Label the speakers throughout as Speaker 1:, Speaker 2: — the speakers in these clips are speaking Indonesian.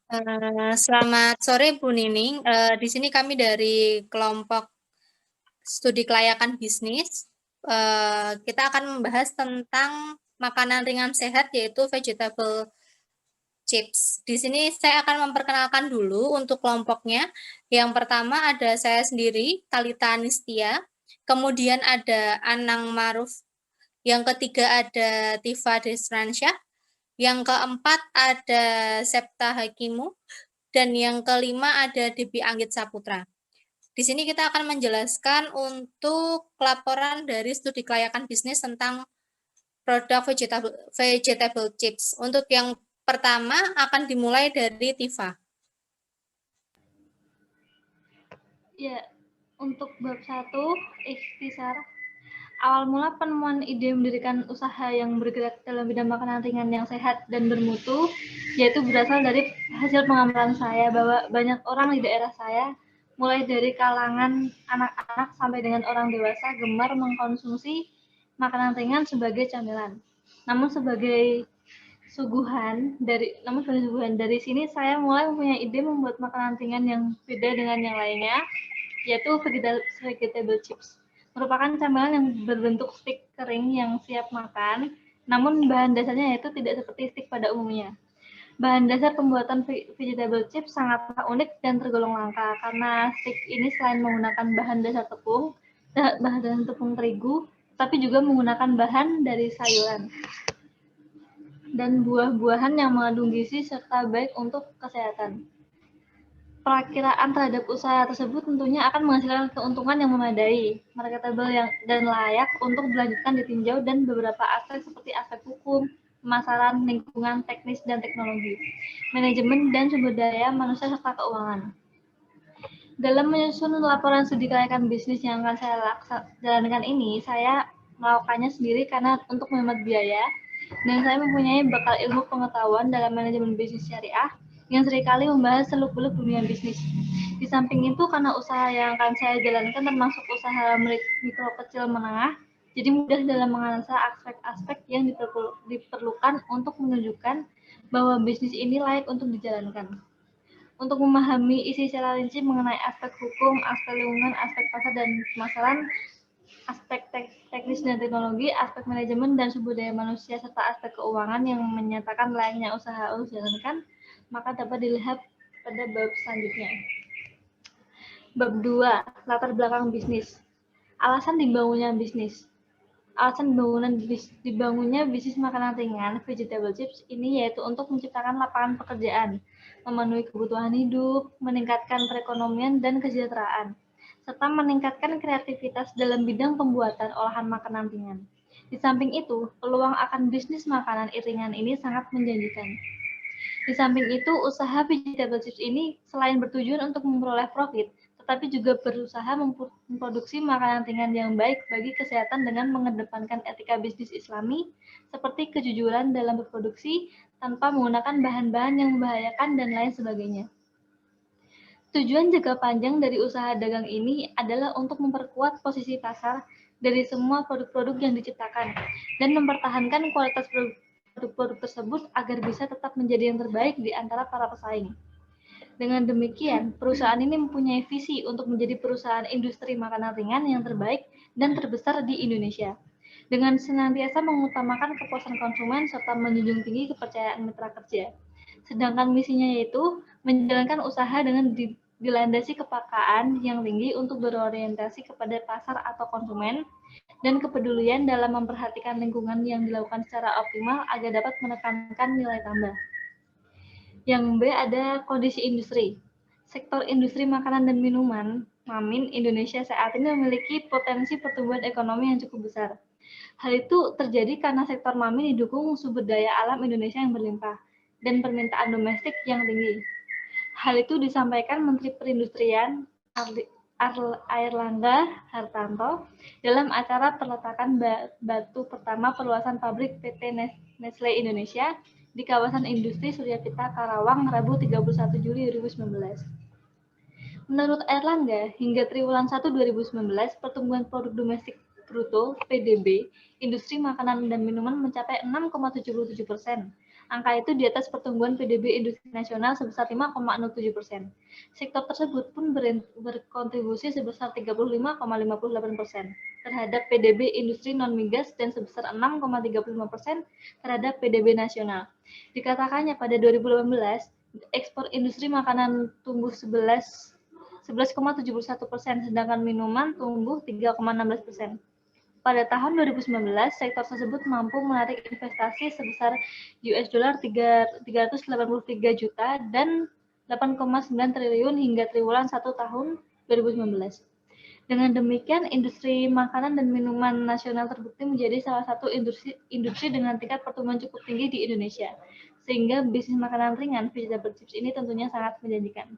Speaker 1: Selamat sore Bu Nining. Di sini kami dari kelompok studi kelayakan bisnis. Kita akan membahas tentang makanan ringan sehat yaitu vegetable chips. Di sini saya akan memperkenalkan dulu untuk kelompoknya. Yang pertama ada saya sendiri, Talita Anistia. Kemudian ada Anang Maruf. Yang ketiga ada Tifa Desransyah. Yang keempat ada Septa Hakimu. Dan yang kelima ada Debbie Anggit Saputra. Di sini kita akan menjelaskan untuk laporan dari studi kelayakan bisnis tentang produk vegetable chips. Untuk yang pertama akan dimulai dari Tifa.
Speaker 2: Ya, untuk bab 1, ikhtisar. Awal mula penemuan ide mendirikan usaha yang bergerak dalam bidang makanan ringan yang sehat dan bermutu, yaitu berasal dari hasil pengamatan saya bahwa banyak orang di daerah saya, mulai dari kalangan anak-anak sampai dengan orang dewasa, gemar mengkonsumsi makanan ringan sebagai camilan. Namun sebagai suguhan dari sini saya mulai mempunyai ide membuat makanan ringan yang beda dengan yang lainnya, yaitu vegetable chips. Merupakan camilan yang berbentuk stik kering yang siap makan, namun bahan dasarnya yaitu tidak seperti stik pada umumnya. Bahan dasar pembuatan vegetable chips sangatlah unik dan tergolong langka karena stik ini selain menggunakan bahan dasar tepung terigu, tapi juga menggunakan bahan dari sayuran dan buah-buahan yang mengandung gizi serta baik untuk kesehatan. Perakiraan terhadap usaha tersebut tentunya akan menghasilkan keuntungan yang memadai, marketable dan layak untuk dilanjutkan ditinjau dan beberapa aspek seperti aspek hukum, pemasaran, lingkungan, teknis, dan teknologi, manajemen, dan sumber daya manusia serta keuangan. Dalam menyusun laporan studi kelayakan bisnis yang akan saya jalankan ini, saya melakukannya sendiri karena untuk menghemat biaya, dan saya mempunyai bekal ilmu pengetahuan dalam manajemen bisnis syariah yang seringkali membahas seluk-beluk dunia bisnis. Di samping itu, karena usaha yang akan saya jalankan termasuk usaha mikro kecil menengah, jadi mudah dalam menganalisa aspek-aspek yang diperlukan untuk menunjukkan bahwa bisnis ini layak untuk dijalankan. Untuk memahami isi secara rinci mengenai aspek hukum, aspek lingkungan, aspek pasar dan pemasaran, aspek teknis dan teknologi, aspek manajemen dan sumber daya manusia, serta aspek keuangan yang menyatakan layaknya usaha untuk dijalankan, maka dapat dilihat pada bab selanjutnya. Bab 2, latar belakang bisnis. Alasan dibangunnya bisnis. Alasan dibangunnya bisnis makanan ringan, vegetable chips, ini yaitu untuk menciptakan lapangan pekerjaan, memenuhi kebutuhan hidup, meningkatkan perekonomian dan kesejahteraan, serta meningkatkan kreativitas dalam bidang pembuatan olahan makanan ringan. Di samping itu, peluang akan bisnis makanan ringan ini sangat menjanjikan. Di samping itu, usaha vegetable chips ini selain bertujuan untuk memperoleh profit, tetapi juga berusaha memproduksi makanan ringan yang baik bagi kesehatan dengan mengedepankan etika bisnis Islami, seperti kejujuran dalam berproduksi, tanpa menggunakan bahan-bahan yang membahayakan dan lain sebagainya. Tujuan jangka panjang dari usaha dagang ini adalah untuk memperkuat posisi pasar dari semua produk-produk yang diciptakan, dan mempertahankan kualitas produk-produk tersebut agar bisa tetap menjadi yang terbaik di antara para pesaing. Dengan demikian, perusahaan ini mempunyai visi untuk menjadi perusahaan industri makanan ringan yang terbaik dan terbesar di Indonesia, dengan senantiasa mengutamakan kepuasan konsumen serta menjunjung tinggi kepercayaan mitra kerja. Sedangkan misinya yaitu menjalankan usaha dengan dilandasi kepekaan yang tinggi untuk berorientasi kepada pasar atau konsumen, dan kepedulian dalam memperhatikan lingkungan yang dilakukan secara optimal agar dapat menekankan nilai tambah. Yang B ada kondisi industri. Sektor industri makanan dan minuman, MAMIN, Indonesia saat ini memiliki potensi pertumbuhan ekonomi yang cukup besar. Hal itu terjadi karena sektor MAMIN didukung sumber daya alam Indonesia yang berlimpah dan permintaan domestik yang tinggi. Hal itu disampaikan Menteri Perindustrian Airlangga Hartarto dalam acara peletakan batu pertama perluasan pabrik PT Nestle Indonesia di kawasan industri Suryapita, Karawang, Rabu 31 Juli 2019. Menurut Airlangga, hingga triwulan 1 2019, pertumbuhan produk domestik bruto (PDB) industri makanan dan minuman mencapai 6,77%, Angka itu di atas pertumbuhan PDB industri nasional sebesar 5,07%. Sektor tersebut pun berkontribusi sebesar 35,58% terhadap PDB industri non-migas dan sebesar 6,35% terhadap PDB nasional. Dikatakannya pada 2018, ekspor industri makanan tumbuh 11,71%, sedangkan minuman tumbuh 3,16%. Pada tahun 2019, sektor tersebut mampu menarik investasi sebesar US dollar 383 juta dan 8,9 triliun hingga triwulan 1 tahun 2019. Dengan demikian, industri makanan dan minuman nasional terbukti menjadi salah satu industri dengan tingkat pertumbuhan cukup tinggi di Indonesia, sehingga bisnis makanan ringan vegetable chips ini tentunya sangat menjanjikan.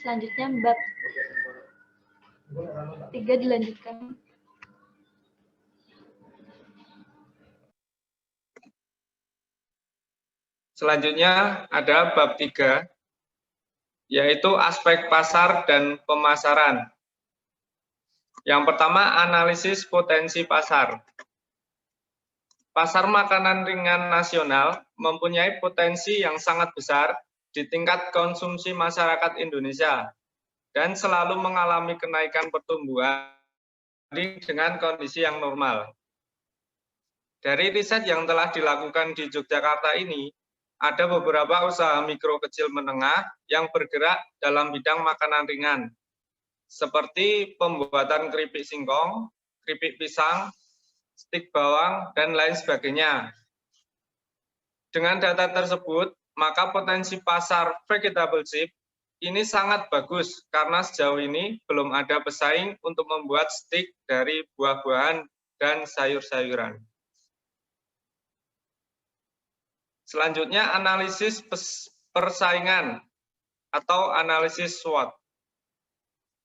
Speaker 2: Selanjutnya, bab 3 dilanjutkan.
Speaker 3: Selanjutnya ada bab 3, yaitu aspek pasar dan pemasaran. Yang pertama, analisis potensi pasar. Pasar makanan ringan nasional mempunyai potensi yang sangat besar di tingkat konsumsi masyarakat Indonesia dan selalu mengalami kenaikan pertumbuhan dengan kondisi yang normal. Dari riset yang telah dilakukan di Yogyakarta ini, ada beberapa usaha mikro kecil menengah yang bergerak dalam bidang makanan ringan, seperti pembuatan keripik singkong, keripik pisang, stik bawang, dan lain sebagainya. Dengan data tersebut, maka potensi pasar vegetable chip ini sangat bagus karena sejauh ini belum ada pesaing untuk membuat stik dari buah-buahan dan sayur-sayuran. Selanjutnya, analisis persaingan atau analisis SWOT.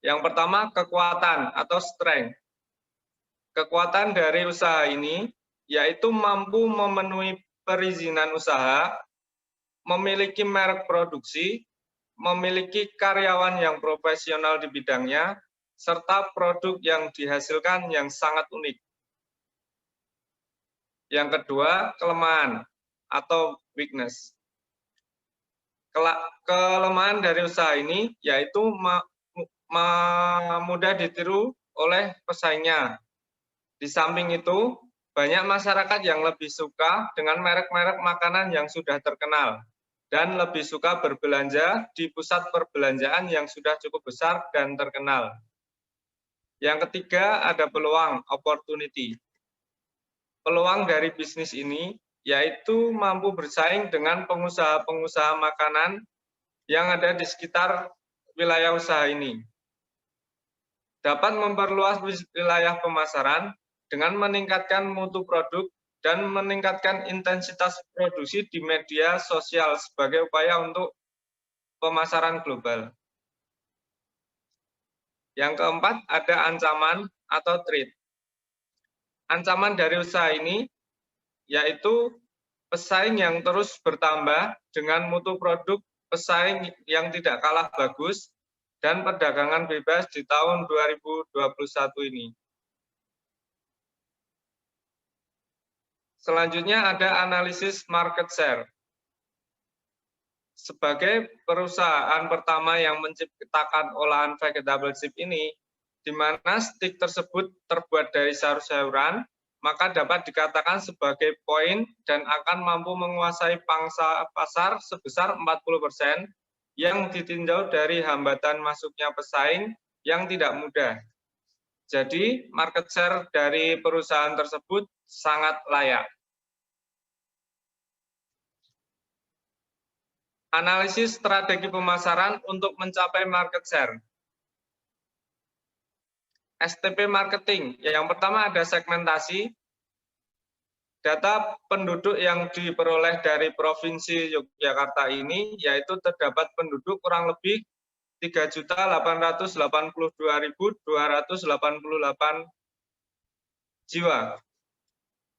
Speaker 3: Yang pertama, kekuatan atau strength. Kekuatan dari usaha ini yaitu mampu memenuhi perizinan usaha, memiliki merek produksi, memiliki karyawan yang profesional di bidangnya, serta produk yang dihasilkan yang sangat unik. Yang kedua, kelemahan atau weakness. Kelemahan dari usaha ini yaitu mudah ditiru oleh pesaingnya. Di samping itu, banyak masyarakat yang lebih suka dengan merek-merek makanan yang sudah terkenal dan lebih suka berbelanja di pusat perbelanjaan yang sudah cukup besar dan terkenal. Yang ketiga, ada peluang, opportunity. Peluang dari bisnis ini yaitu mampu bersaing dengan pengusaha-pengusaha makanan yang ada di sekitar wilayah usaha ini. Dapat memperluas wilayah pemasaran dengan meningkatkan mutu produk dan meningkatkan intensitas produksi di media sosial sebagai upaya untuk pemasaran global. Yang keempat, ada ancaman atau threat. Ancaman dari usaha ini yaitu pesaing yang terus bertambah dengan mutu produk pesaing yang tidak kalah bagus dan perdagangan bebas di tahun 2021 ini. Selanjutnya ada analisis market share. Sebagai perusahaan pertama yang menciptakan olahan vegetable chip ini, di mana stik tersebut terbuat dari sayur-sayuran, maka dapat dikatakan sebagai poin dan akan mampu menguasai pangsa pasar sebesar 40% yang ditinjau dari hambatan masuknya pesaing yang tidak mudah. Jadi, market share dari perusahaan tersebut sangat layak. Analisis strategi pemasaran untuk mencapai market share. STP marketing. Yang pertama ada segmentasi. Data penduduk yang diperoleh dari Provinsi Yogyakarta ini yaitu terdapat penduduk kurang lebih 3.882.288 jiwa.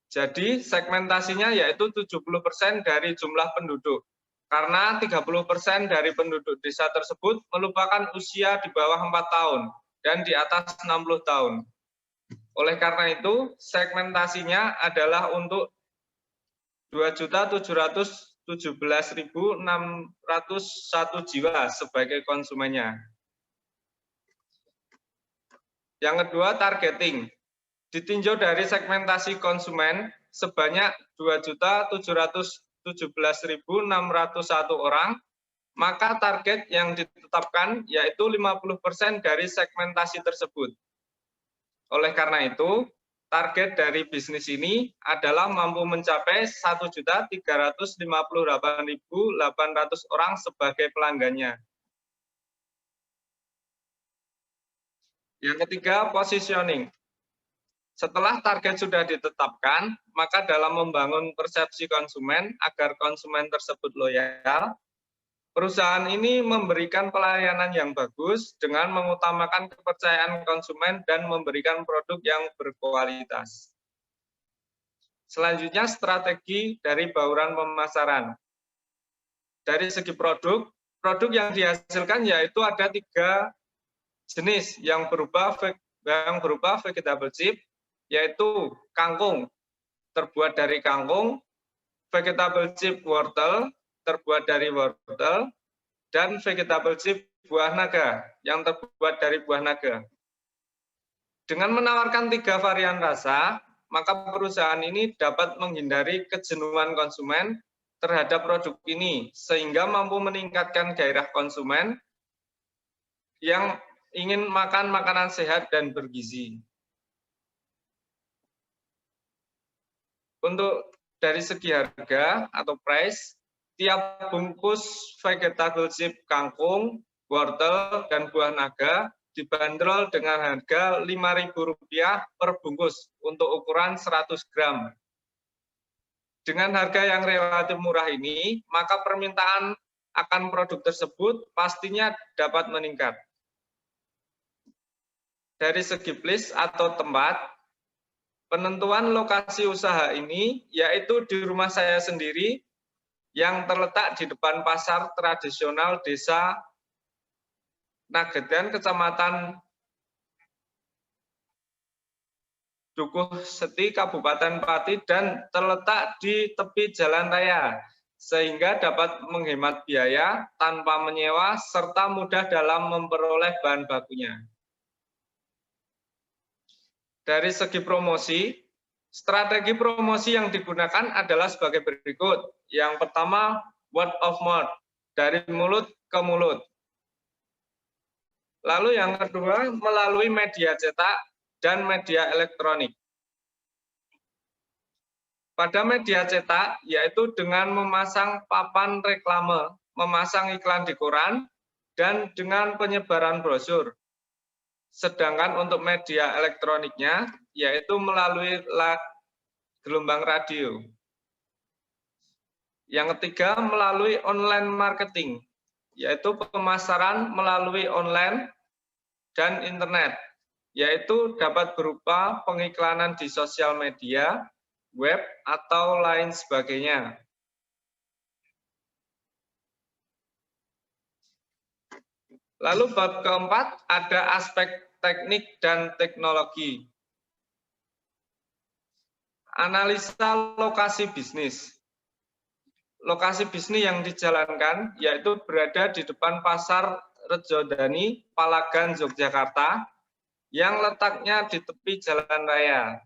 Speaker 3: Jadi segmentasinya yaitu 70% dari jumlah penduduk. Karena 30% dari penduduk desa tersebut merupakan usia di bawah 4 tahun dan di atas 60 tahun. Oleh karena itu, segmentasinya adalah untuk 2.717.601 jiwa sebagai konsumennya. Yang kedua, targeting. Ditinjau dari segmentasi konsumen sebanyak 2.717.601 orang, maka target yang ditetapkan yaitu 50% dari segmentasi tersebut. Oleh karena itu, target dari bisnis ini adalah mampu mencapai 1.358.800 orang sebagai pelanggannya. Yang ketiga, positioning. Setelah target sudah ditetapkan, maka dalam membangun persepsi konsumen agar konsumen tersebut loyal, perusahaan ini memberikan pelayanan yang bagus dengan mengutamakan kepercayaan konsumen dan memberikan produk yang berkualitas. Selanjutnya, strategi dari bauran pemasaran. Dari segi produk yang dihasilkan yaitu ada 3 jenis yang berupa vegetable chip, yaitu kangkung terbuat dari kangkung, vegetable chip wortel terbuat dari wortel, dan vegetable chip buah naga yang terbuat dari buah naga. Dengan menawarkan 3 varian rasa, maka perusahaan ini dapat menghindari kejenuhan konsumen terhadap produk ini, sehingga mampu meningkatkan gairah konsumen yang ingin makan makanan sehat dan bergizi. Untuk dari segi harga atau price, tiap bungkus vegetable chip kangkung, wortel, dan buah naga dibanderol dengan harga Rp5.000 per bungkus untuk ukuran 100 gram. Dengan harga yang relatif murah ini, maka permintaan akan produk tersebut pastinya dapat meningkat. Dari segi place atau tempat, penentuan lokasi usaha ini yaitu di rumah saya sendiri yang terletak di depan pasar tradisional Desa Nagedan, Kecamatan Dukuh Seti, Kabupaten Pati, dan terletak di tepi jalan raya, sehingga dapat menghemat biaya tanpa menyewa serta mudah dalam memperoleh bahan bakunya. Dari segi promosi, strategi promosi yang digunakan adalah sebagai berikut. Yang pertama, word of mouth, dari mulut ke mulut. Lalu yang kedua, melalui media cetak dan media elektronik. Pada media cetak, yaitu dengan memasang papan reklame, memasang iklan di koran, dan dengan penyebaran brosur. Sedangkan untuk media elektroniknya, yaitu melalui gelombang radio. Yang ketiga, melalui online marketing, yaitu pemasaran melalui online dan internet, yaitu dapat berupa pengiklanan di sosial media, web, atau lain sebagainya. Lalu bab keempat, ada aspek teknik dan teknologi. Analisa lokasi bisnis. Lokasi bisnis yang dijalankan yaitu berada di depan Pasar Rejodani, Palagan, Yogyakarta, yang letaknya di tepi jalan raya.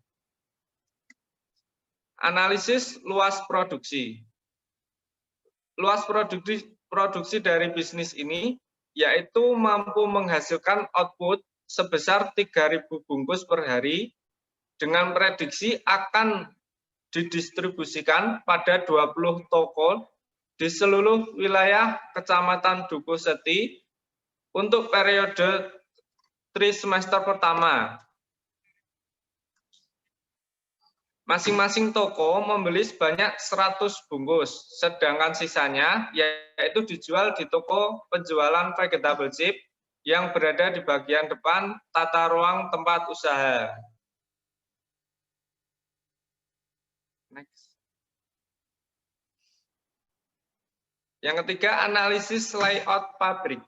Speaker 3: Analisis luas produksi. Luas produksi dari bisnis ini yaitu mampu menghasilkan output sebesar 3.000 bungkus per hari dengan prediksi akan didistribusikan pada 20 toko di seluruh wilayah Kecamatan Dukuh Seti untuk periode trimester pertama. Masing-masing toko membeli sebanyak 100 bungkus, sedangkan sisanya yaitu dijual di toko penjualan vegetable chip yang berada di bagian depan tata ruang tempat usaha. Next. Yang ketiga, analisis layout pabrik.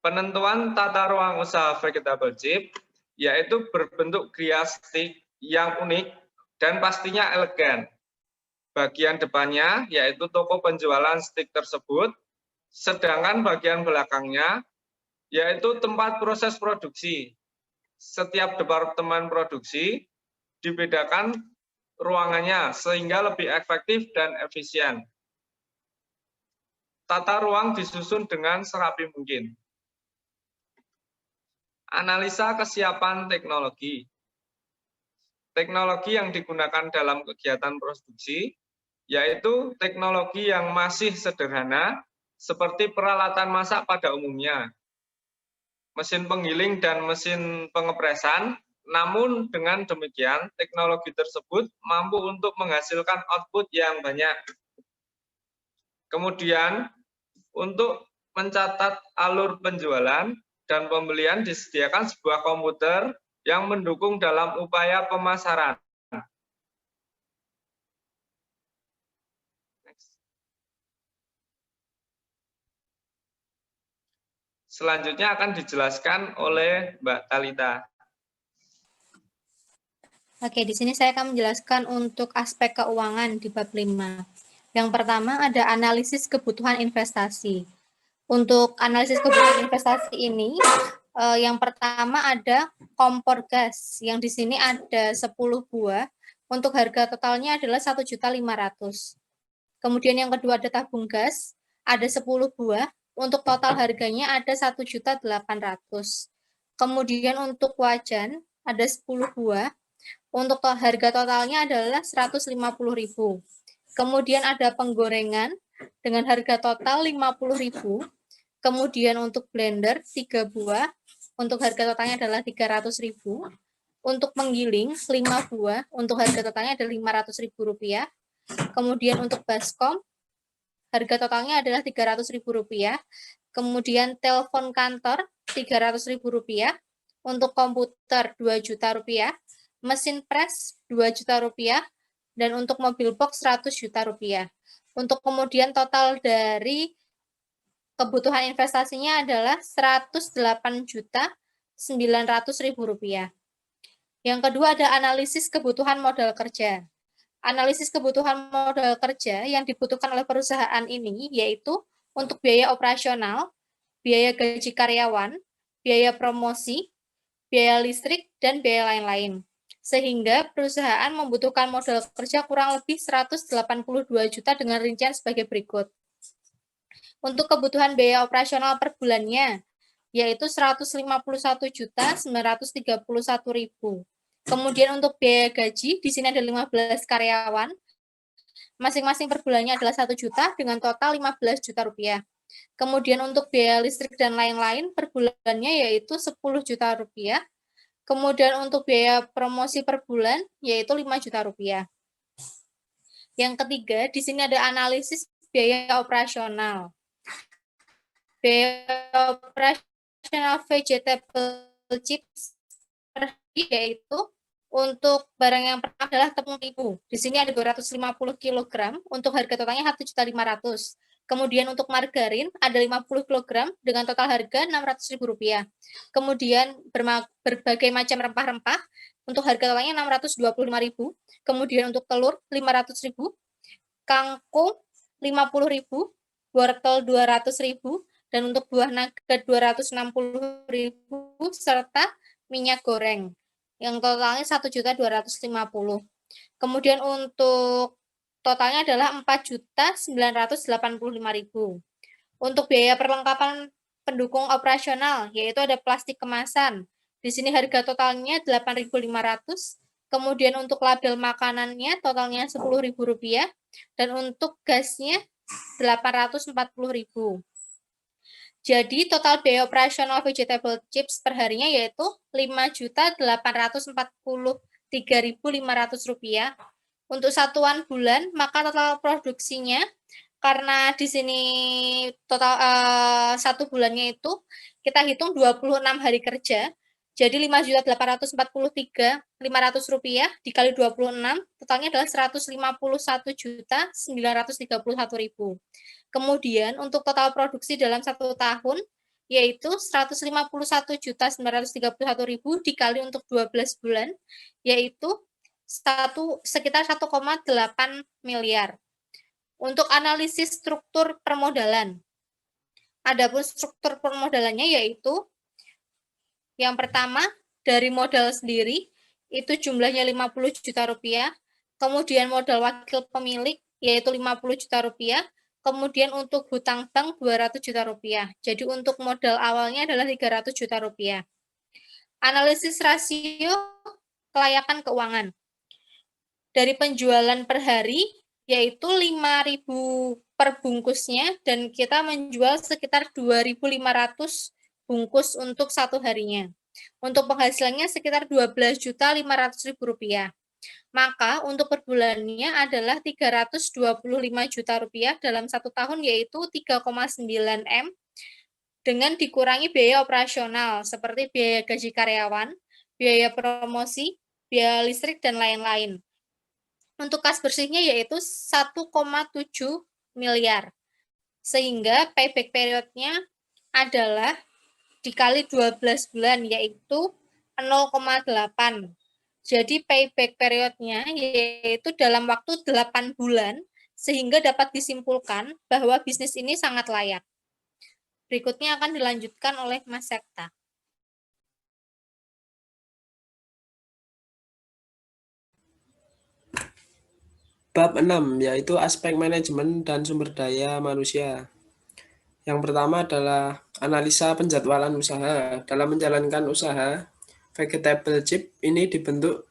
Speaker 3: Penentuan tata ruang usaha vegetable chip yaitu berbentuk gria stick yang unik dan pastinya elegan. bagian depannya, yaitu toko penjualan stik tersebut, sedangkan bagian belakangnya, yaitu tempat proses produksi. Setiap departemen produksi dibedakan ruangannya sehingga lebih efektif dan efisien. Tata ruang disusun dengan serapi mungkin. Analisa kesiapan teknologi. Teknologi yang digunakan dalam kegiatan produksi yaitu teknologi yang masih sederhana seperti peralatan masak pada umumnya, mesin penggiling dan mesin pengepresan. Namun dengan demikian teknologi tersebut mampu untuk menghasilkan output yang banyak. Kemudian untuk mencatat alur penjualan dan pembelian disediakan sebuah komputer yang mendukung dalam upaya pemasaran. Selanjutnya akan dijelaskan oleh Mbak Talita.
Speaker 1: Oke, di sini saya akan menjelaskan untuk aspek keuangan di bab 5. Yang pertama ada analisis kebutuhan investasi. Untuk analisis kebutuhan investasi ini, yang pertama ada kompor gas, yang di sini ada 10 buah, untuk harga totalnya adalah 1.500.000. Kemudian yang kedua ada tabung gas, ada 10 buah, untuk total harganya ada 1.800.000. Kemudian untuk wajan ada 10 buah, untuk harga totalnya adalah 150.000. Kemudian ada penggorengan dengan harga total 50.000. Kemudian untuk blender 3 buah, untuk harga totalnya adalah 300.000. Untuk menggiling 5 buah, untuk harga totalnya adalah 500.000 rupiah. Kemudian untuk baskom, harga totalnya adalah 300.000 rupiah. Kemudian telepon kantor 300.000 rupiah. Untuk komputer 2 juta rupiah. Mesin pres 2 juta rupiah. Dan untuk mobil box 100 juta rupiah. Untuk kemudian total dari kebutuhan investasinya adalah 108.900.000 rupiah. Yang kedua ada analisis kebutuhan modal kerja. Analisis kebutuhan modal kerja yang dibutuhkan oleh perusahaan ini yaitu untuk biaya operasional, biaya gaji karyawan, biaya promosi, biaya listrik, dan biaya lain-lain. Sehingga perusahaan membutuhkan modal kerja kurang lebih 182 juta dengan rincian sebagai berikut. Untuk kebutuhan biaya operasional per bulannya, yaitu 151.931.000. Kemudian untuk biaya gaji, di sini ada 15 karyawan, masing-masing per bulannya adalah 1 juta dengan total 15 juta rupiah. Kemudian untuk biaya listrik dan lain-lain per bulannya yaitu 10 juta rupiah. Kemudian untuk biaya promosi per bulan yaitu 5 juta rupiah. Yang ketiga, di sini ada analisis biaya operasional. Biaya operasional vegetable chips yaitu untuk barang yang pertama adalah tepung terigu. Di sini ada 250 kg untuk harga totalnya 1.500.000. Kemudian untuk margarin ada 50 kg dengan total harga Rp600.000. Kemudian berbagai macam rempah-rempah untuk harga totalnya Rp625.000. Kemudian untuk telur Rp500.000, kangkung Rp50.000, wortel Rp200.000, dan untuk buah nugget Rp260.000 serta minyak goreng yang totalnya 1.250.000. Kemudian untuk totalnya adalah 4.985.000. Untuk biaya perlengkapan pendukung operasional yaitu ada plastik kemasan. Di sini harga totalnya 8.500. Kemudian untuk label makanannya totalnya Rp10.000 dan untuk gasnya 840.000. Jadi total biaya operasional vegetable chips per harinya yaitu Rp5.843.500. Untuk satuan bulan, maka total produksinya karena di sini total 1 bulannya itu kita hitung 26 hari kerja. Jadi Rp5.843.500 dikali 26 totalnya adalah Rp151.931.000. Kemudian untuk total produksi dalam 1 tahun yaitu Rp151.931.000 dikali untuk 12 bulan yaitu sekitar 1,8 miliar. Untuk analisis struktur permodalan. Adapun struktur permodalannya yaitu yang pertama dari modal sendiri itu jumlahnya 50 juta rupiah, kemudian modal wakil pemilik yaitu 50 juta rupiah, kemudian untuk hutang bank 200 juta rupiah. Jadi untuk modal awalnya adalah 300 juta rupiah. Analisis rasio kelayakan keuangan. Dari penjualan per hari yaitu 5.000 per bungkusnya dan kita menjual sekitar 2.500 bungkus untuk satu harinya. Untuk penghasilannya sekitar 12.500.000 rupiah. Maka untuk per bulannya adalah 325 juta rupiah dalam satu tahun yaitu 3,9 M dengan dikurangi biaya operasional seperti biaya gaji karyawan, biaya promosi, biaya listrik, dan lain-lain. Untuk kas bersihnya yaitu 1,7 miliar. Sehingga payback periodnya adalah dikali 12 bulan yaitu 0,8. Jadi payback periodnya yaitu dalam waktu 8 bulan sehingga dapat disimpulkan bahwa bisnis ini sangat layak. Berikutnya akan dilanjutkan oleh Mas Sekta.
Speaker 4: Bab 6, yaitu aspek manajemen dan sumber daya manusia. Yang pertama adalah analisa penjadwalan usaha. Dalam menjalankan usaha, Vegetable Chip ini dibentuk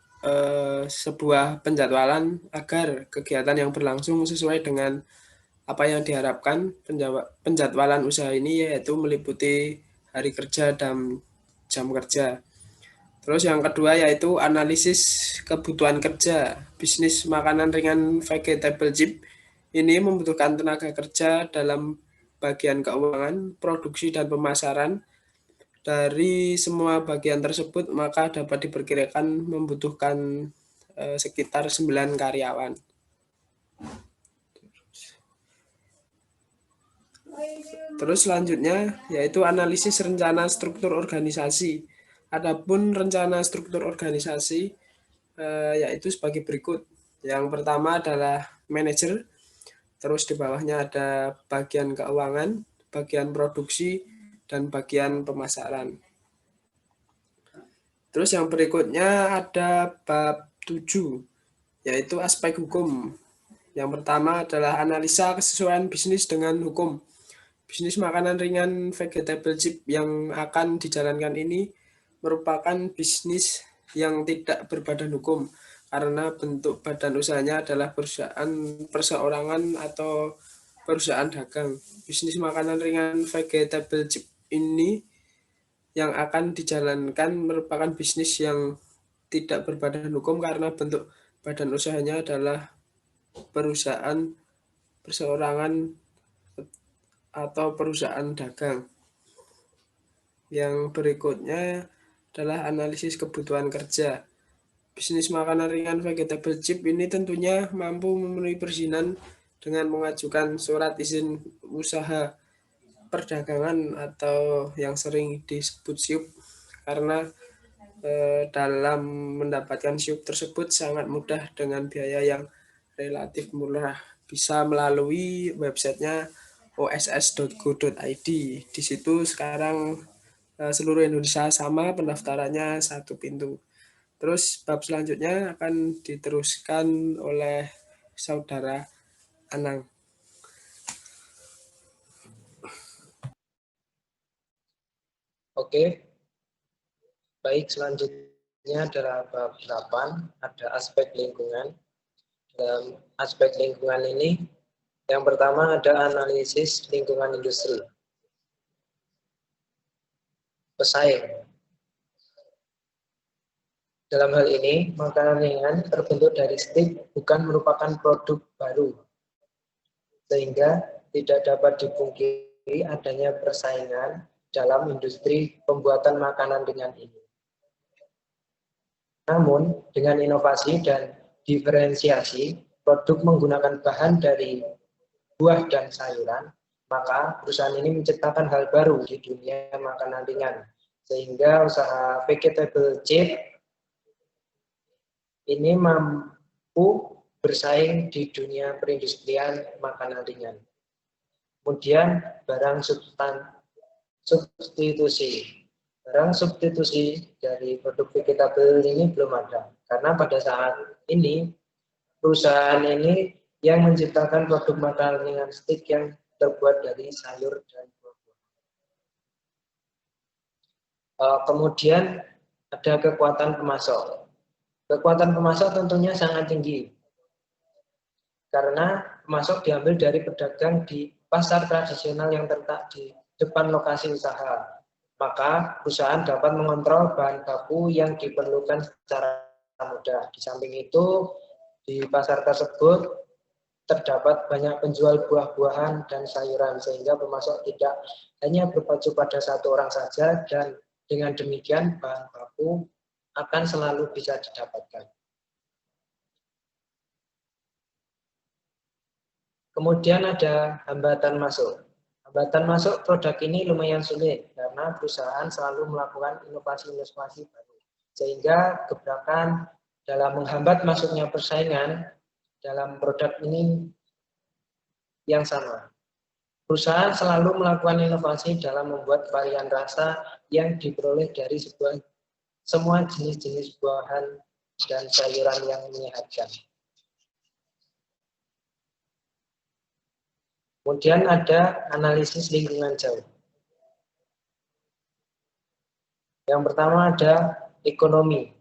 Speaker 4: sebuah penjadwalan agar kegiatan yang berlangsung sesuai dengan apa yang diharapkan. Penjadwalan usaha ini yaitu meliputi hari kerja dan jam kerja. Terus yang kedua yaitu analisis kebutuhan kerja. Bisnis makanan ringan Vegetable Chip ini membutuhkan tenaga kerja dalam bagian keuangan, produksi, dan pemasaran. Dari semua bagian tersebut, maka dapat diperkirakan membutuhkan sekitar 9 karyawan. Terus selanjutnya yaitu analisis rencana struktur organisasi. Adapun rencana struktur organisasi yaitu sebagai berikut. Yang pertama adalah manajer, terus di bawahnya ada bagian keuangan, bagian produksi, dan bagian pemasaran. Terus yang berikutnya ada bab 7, yaitu aspek hukum. Yang pertama adalah analisa kesesuaian bisnis dengan hukum. Bisnis makanan ringan Vegetable Chip yang akan dijalankan ini merupakan bisnis yang tidak berbadan hukum karena bentuk badan usahanya adalah perusahaan perseorangan atau perusahaan dagang. Bisnis makanan ringan Vegetable Chip ini yang akan dijalankan merupakan bisnis yang tidak berbadan hukum karena bentuk badan usahanya adalah perusahaan perseorangan atau perusahaan dagang. Yang berikutnya adalah analisis kebutuhan kerja. Bisnis makanan ringan Vegetable Chip ini tentunya mampu memenuhi perizinan dengan mengajukan surat izin usaha perdagangan atau yang sering disebut SIUP karena dalam mendapatkan SIUP tersebut sangat mudah dengan biaya yang relatif murah. Bisa melalui websitenya oss.go.id. Di situ sekarang seluruh Indonesia sama, pendaftarannya satu pintu. Terus bab selanjutnya akan diteruskan oleh Saudara Anang.
Speaker 5: Oke, baik, selanjutnya adalah bab 8, ada aspek lingkungan. Dalam aspek lingkungan ini, yang pertama ada analisis lingkungan industri. Pesaing. Dalam hal ini, makanan ringan terbentuk dari stik bukan merupakan produk baru, sehingga tidak dapat dipungkiri adanya persaingan dalam industri pembuatan makanan ringan ini. Namun, dengan inovasi dan diferensiasi, produk menggunakan bahan dari buah dan sayuran, maka perusahaan ini menciptakan hal baru di dunia makanan ringan, sehingga usaha Vegetable Chip ini mampu bersaing di dunia perindustrian makanan ringan. Kemudian barang substitusi. Barang substitusi dari produk vegetable ini belum ada. Karena pada saat ini, perusahaan ini yang menciptakan produk makanan ringan stick yang terbuat dari sayur dan buah-buahan. Kemudian ada kekuatan pemasok. Kekuatan pemasok tentunya sangat tinggi. Karena pemasok diambil dari pedagang di pasar tradisional yang terletak di depan lokasi usaha. Maka perusahaan dapat mengontrol bahan baku yang diperlukan secara mudah. Di samping itu, di pasar tersebut terdapat banyak penjual buah-buahan dan sayuran, sehingga pemasok tidak hanya berpacu pada satu orang saja, dan dengan demikian bahan baku akan selalu bisa didapatkan. Kemudian ada hambatan masuk. Hambatan masuk produk ini lumayan sulit karena perusahaan selalu melakukan inovasi-inovasi baru. Sehingga gebrakan dalam menghambat masuknya persaingan dalam produk ini yang sama. Perusahaan selalu melakukan inovasi dalam membuat varian rasa yang diperoleh dari semua jenis-jenis buahan dan sayuran yang menyehatkan. Kemudian ada analisis lingkungan jauh. Yang pertama ada ekonomi.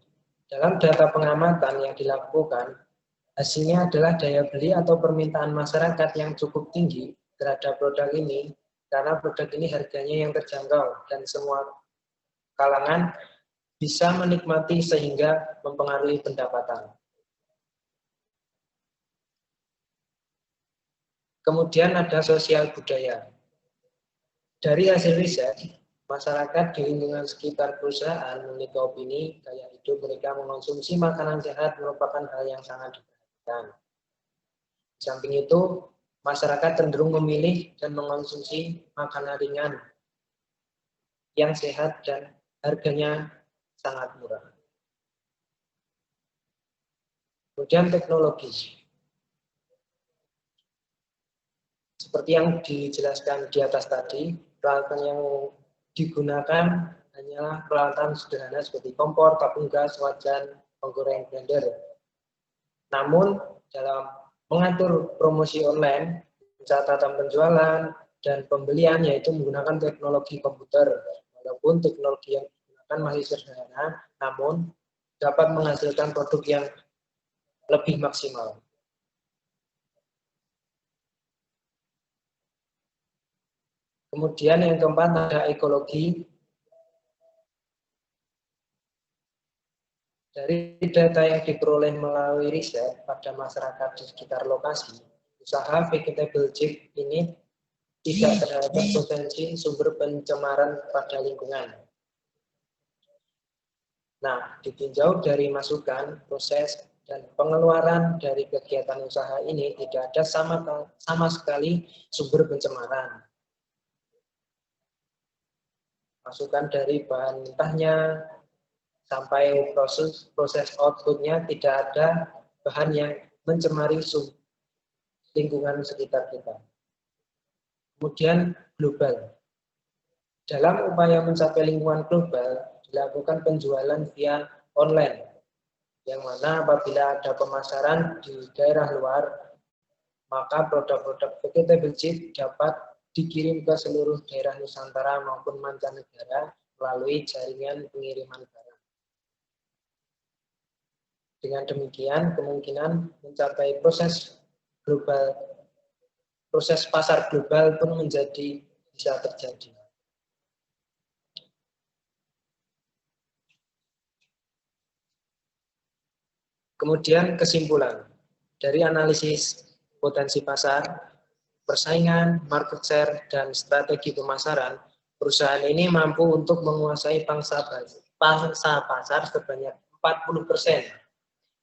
Speaker 5: Dalam data pengamatan yang dilakukan, hasilnya adalah daya beli atau permintaan masyarakat yang cukup tinggi terhadap produk ini, karena produk ini harganya yang terjangkau dan semua kalangan bisa menikmati sehingga mempengaruhi pendapatan. Kemudian ada sosial budaya. Dari hasil riset, masyarakat di lingkungan sekitar perusahaan memiliki opini gaya hidup mereka mengonsumsi makanan sehat merupakan hal yang sangat diperhatikan. Di samping itu, masyarakat cenderung memilih dan mengonsumsi makanan ringan yang sehat dan harganya sangat murah. Kemudian teknologi. Seperti yang dijelaskan di atas tadi, peralatan yang digunakan hanyalah peralatan sederhana seperti kompor, tabung gas, wajan, penggoreng, blender. Namun, dalam mengatur promosi online, catatan penjualan, dan pembelian, yaitu menggunakan teknologi komputer. Walaupun teknologi yang digunakan masih sederhana, namun dapat menghasilkan produk yang lebih maksimal. Kemudian yang keempat ada ekologi. Dari data yang diperoleh melalui riset pada masyarakat di sekitar lokasi, usaha vegetable chip ini tidak terdapat potensi sumber pencemaran pada lingkungan. Nah, ditinjau dari masukan, proses, dan pengeluaran dari kegiatan usaha ini tidak ada sama sekali sumber pencemaran. Masukan dari bahan mentahnya sampai proses outputnya tidak ada bahan yang mencemari lingkungan sekitar kita. Kemudian global. Dalam upaya mencapai lingkungan global, dilakukan penjualan via online, yang mana apabila ada pemasaran di daerah luar, maka produk-produk vegetable chip dapat dikirim ke seluruh daerah Nusantara maupun mancanegara melalui jaringan pengiriman barang. Dengan demikian, kemungkinan mencapai proses pasar global pun bisa terjadi. Kemudian kesimpulan dari analisis potensi pasar, persaingan, market share, dan strategi pemasaran, perusahaan ini mampu untuk menguasai pangsa pasar sebanyak 40%.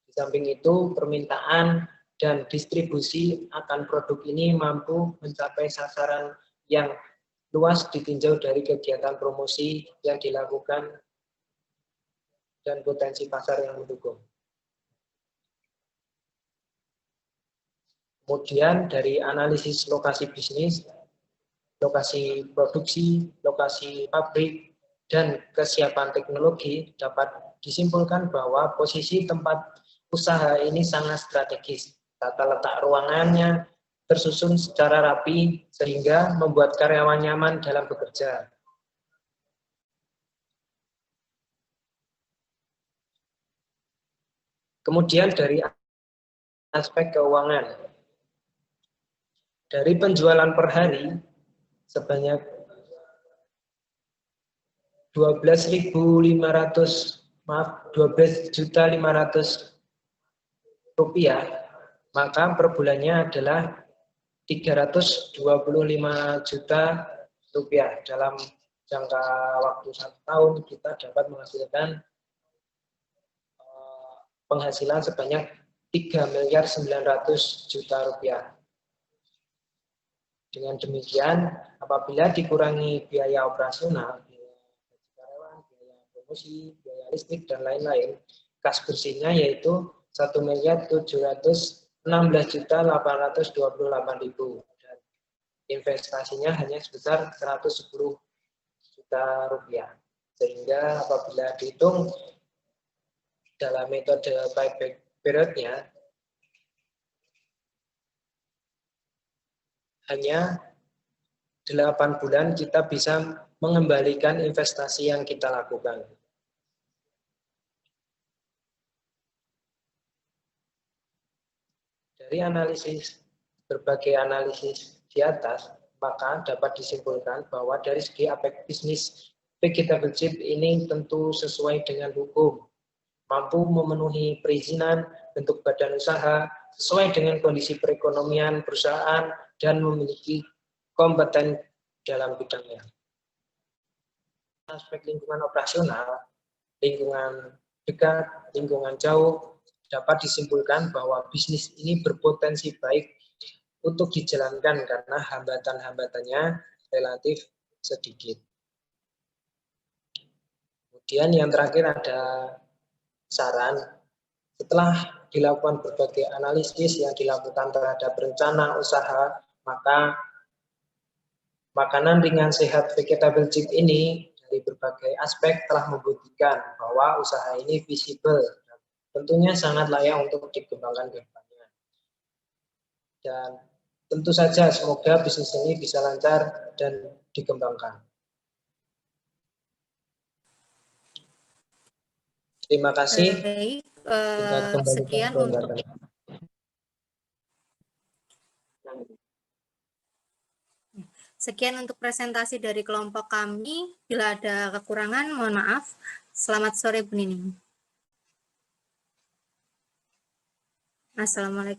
Speaker 5: Di samping itu, permintaan dan distribusi akan produk ini mampu mencapai sasaran yang luas ditinjau dari kegiatan promosi yang dilakukan dan potensi pasar yang mendukung. Kemudian dari analisis lokasi bisnis, lokasi produksi, lokasi pabrik, dan kesiapan teknologi dapat disimpulkan bahwa posisi tempat usaha ini sangat strategis. Tata letak ruangannya tersusun secara rapi sehingga membuat karyawan nyaman dalam bekerja. Kemudian dari aspek keuangan, dari penjualan per hari sebanyak 12.500 rupiah, maka per bulannya adalah 325 juta rupiah. Dalam jangka waktu 1 tahun kita dapat menghasilkan penghasilan sebanyak 3.900 juta rupiah. Dengan demikian, apabila dikurangi biaya operasional, biaya karyawan, biaya promosi, biaya listrik, dan lain-lain, kas bersihnya yaitu 1.716.828.000 dan investasinya hanya sebesar 110 juta rupiah. Sehingga apabila dihitung dalam metode payback periodnya, hanya 8 bulan kita bisa mengembalikan investasi yang kita lakukan. Dari berbagai analisis di atas, maka dapat disimpulkan bahwa dari segi aspek bisnis, vegetable chip ini tentu sesuai dengan hukum, mampu memenuhi perizinan bentuk badan usaha sesuai dengan kondisi perekonomian perusahaan dan memiliki kompeten dalam bidangnya. Aspek lingkungan operasional, lingkungan dekat, lingkungan jauh, dapat disimpulkan bahwa bisnis ini berpotensi baik untuk dijalankan karena hambatan-hambatannya relatif sedikit. Kemudian yang terakhir ada saran. Setelah dilakukan berbagai analisis yang dilakukan terhadap rencana usaha, maka makanan ringan sehat vegetable chip ini dari berbagai aspek telah membuktikan bahwa usaha ini visible. Tentunya sangat layak untuk dikembangkan ke depannya. Dan tentu saja semoga bisnis ini bisa lancar dan dikembangkan. Terima kasih.
Speaker 1: Baik, sekian untuk presentasi dari kelompok kami. Bila ada kekurangan, mohon maaf. Selamat sore, Bu Nining. Assalamualaikum.